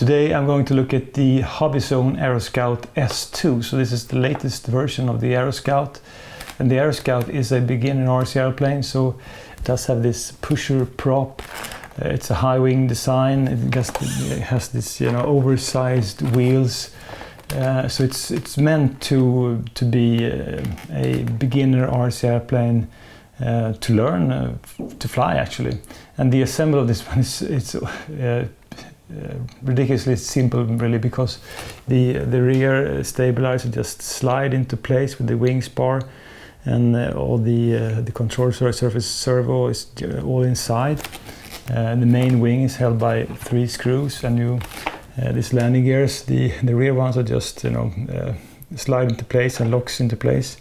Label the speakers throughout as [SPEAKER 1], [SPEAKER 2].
[SPEAKER 1] Today I'm going to look at the Hobbyzone Aeroscout S2. So this is the latest version of the Aeroscout. And the Aeroscout is a beginner RC airplane, so it does have this pusher prop. It's a high wing design. It has this, oversized wheels. So it's meant to be a beginner RC airplane to learn to fly, actually. And the assembly of this one is ridiculously simple, really, because the rear stabilizer just slide into place with the wing spar, and all the control surface servo is all inside. The main wing is held by 3 screws, and these landing gears, the rear ones are just slide into place and locks into place,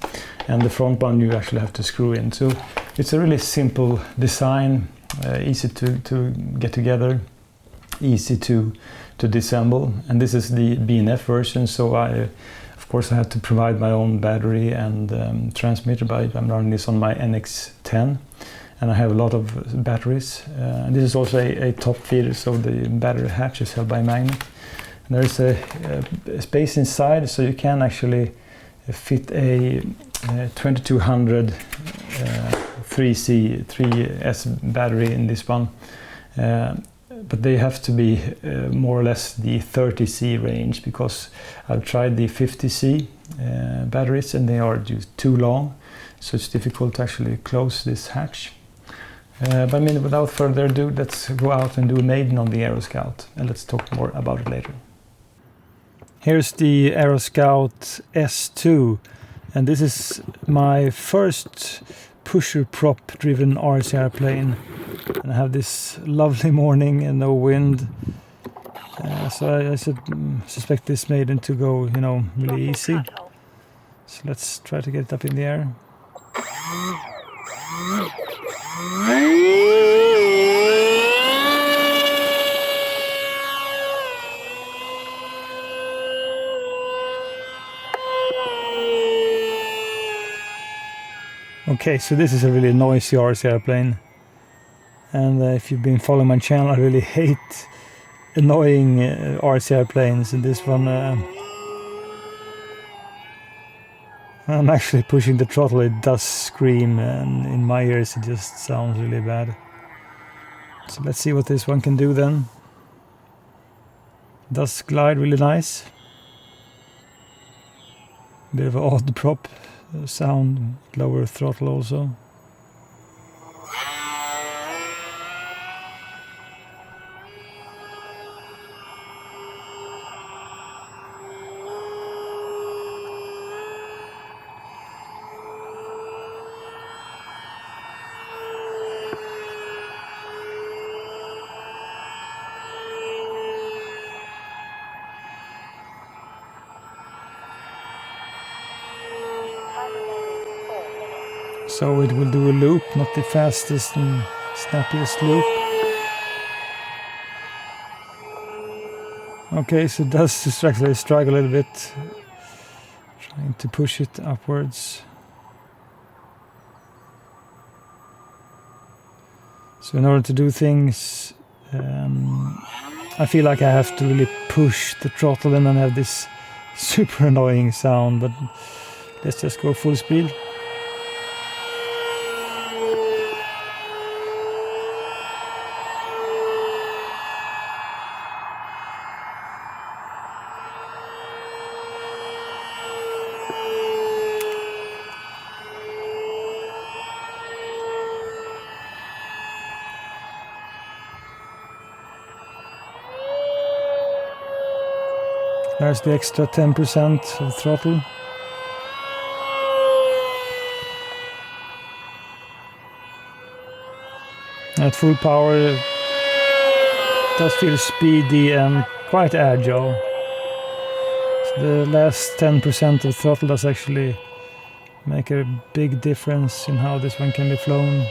[SPEAKER 1] and the front one you actually have to screw in. So it's a really simple design, easy to get together, easy to disassemble. And this is the BNF version, so of course I had to provide my own battery and transmitter, but I'm running this on my NX10, and I have a lot of batteries. And this is also a top feeder, so the battery hatch is held by a magnet. And there's a space inside, so you can actually fit a 2200 3S battery in this one. But they have to be more or less the 30C range, because I've tried the 50C batteries and they are just too long, so it's difficult to actually close this hatch. But without further ado, let's go out and do a Maiden on the Aeroscout, and let's talk more about it later. Here's the Aeroscout S2, and this is my first pusher prop driven RC airplane. And I have this lovely morning and no wind, so I suspect this Maiden to go, really easy. So let's try to get it up in the air. Okay, so this is a really noisy RC airplane. And if you've been following my channel, I really hate annoying RC airplanes. And this one, I'm actually pushing the throttle, it does scream, and in my ears it just sounds really bad. So let's see what this one can do then. It does glide really nice. Bit of an odd prop sound, lower throttle also. So it will do a loop, not the fastest and snappiest loop. Okay, so it does actually struggle a little bit, trying to push it upwards. So in order to do things, I feel like I have to really push the throttle and then have this super annoying sound, but let's just go full speed. There's the extra 10% of throttle. At full power, it does feel speedy and quite agile. So the last 10% of throttle does actually make a big difference in how this one can be flown.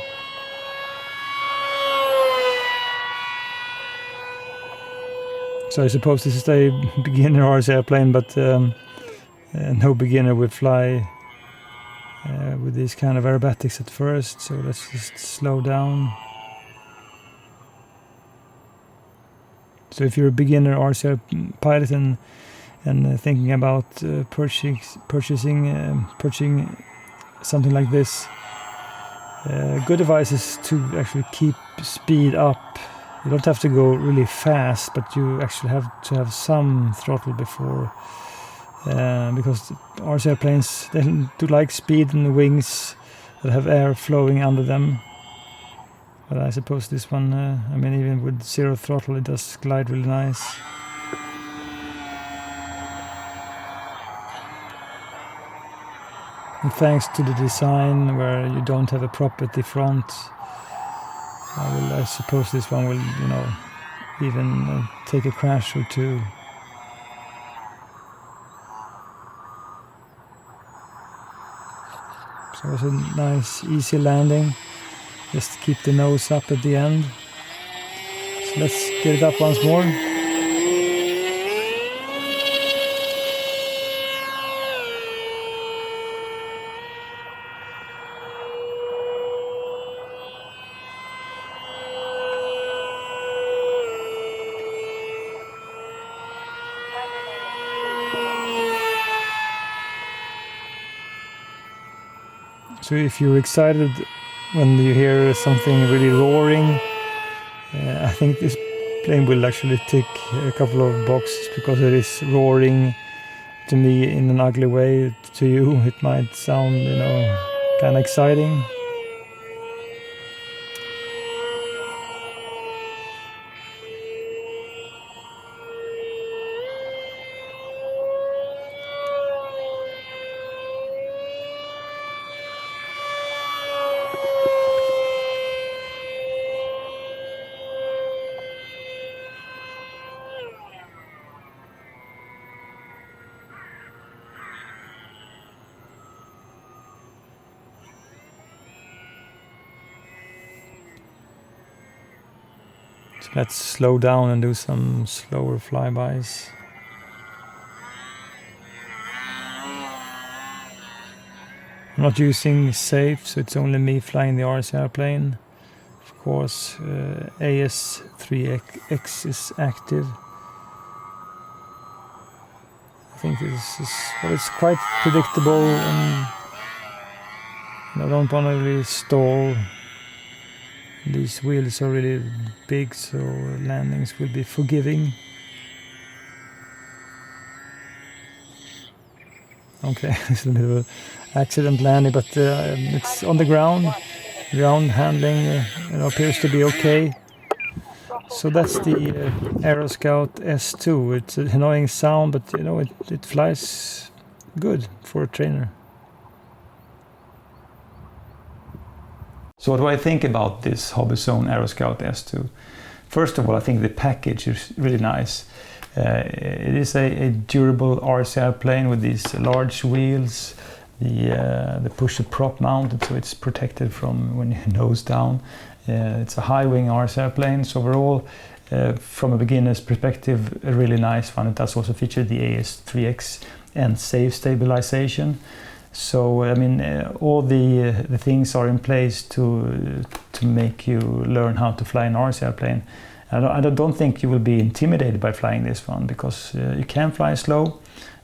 [SPEAKER 1] So I suppose this is a beginner RC airplane, but no beginner would fly with these kind of aerobatics at first. So let's just slow down. So if you're a beginner RCR pilot and thinking about purchasing something like this, good advice is to actually keep speed up. You don't have to go really fast, but you actually have to have some throttle before, because RCR planes, they do like speed in the wings that have air flowing under them. But I suppose this one, I mean, even with 0 throttle, it does glide really nice. And thanks to the design where you don't have a prop at the front, I suppose this one will, you know, even take a crash or two. So it was a nice, easy landing. Just keep the nose up at the end. So let's get it up once more. So if you're excited when you hear something really roaring, I think this plane will actually tick a couple of boxes, because it is roaring to me in an ugly way. To you it might sound, you know, kind of exciting. So let's slow down and do some slower flybys. I'm not using safe, so it's only me flying the RCR plane. Of course, AS3X is active. I think this is, well, it's quite predictable, and I don't want to really stall. These wheels are really big, so landings will be forgiving. Okay, it's a bit of an accident landing, but it's on the ground. Ground handling appears to be okay. So that's the Aeroscout S2. It's an annoying sound, but you know, it flies good for a trainer. So what do I think about this Hobbyzone Aeroscout S2? First of all, I think the package is really nice. It is a durable RCR plane with these large wheels, the pusher prop mounted, so it's protected from when you nose down. It's a high wing RCR plane, so overall, from a beginner's perspective, a really nice one. It does also feature the AS3X and safe stabilization. So I mean, all the things are in place to make you learn how to fly an RCR plane. I don't think you will be intimidated by flying this one, because you can fly slow,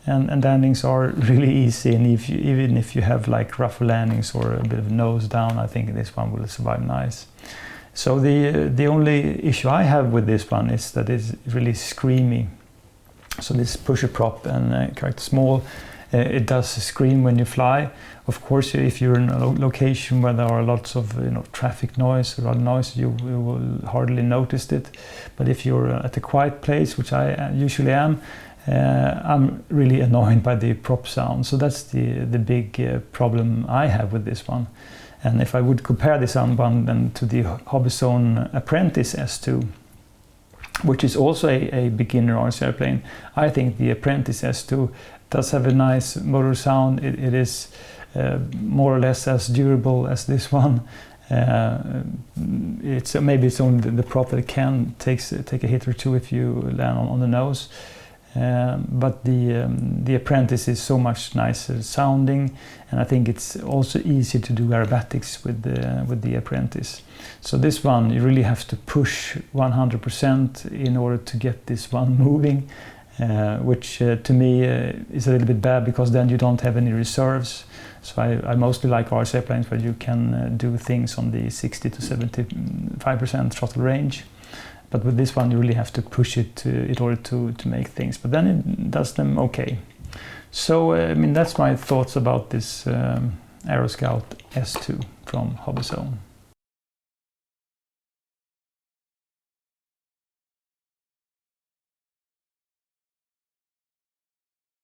[SPEAKER 1] and landings are really easy. And even if you have like rough landings or a bit of nose down, I think this one will survive nice. So the only issue I have with this one is that it's really screamy. So this pusher prop and quite small. It does scream when you fly. Of course, if you're in a location where there are lots of traffic noise or other noise, you will hardly notice it. But if you're at a quiet place, which I usually am, I'm really annoyed by the prop sound. So that's the big problem I have with this one. And if I would compare this one then to the Hobbyzone Apprentice S2, which is also a beginner RCR plane, I think the Apprentice S2 does have a nice motor sound. It is more or less as durable as this one. Maybe it's only the prop that can take a hit or two if you land on the nose. but the Apprentice is so much nicer sounding, and I think it's also easier to do aerobatics with the Apprentice. So this one you really have to push 100% in order to get this one moving, which to me is a little bit bad, because then you don't have any reserves. So I mostly like RC airplanes where you can do things on the 60 to 75% throttle range. But with this one you really have to push it in order to make things, but then it does them okay. So I mean, that's my thoughts about this Aeroscout S2 from Hobbyzone.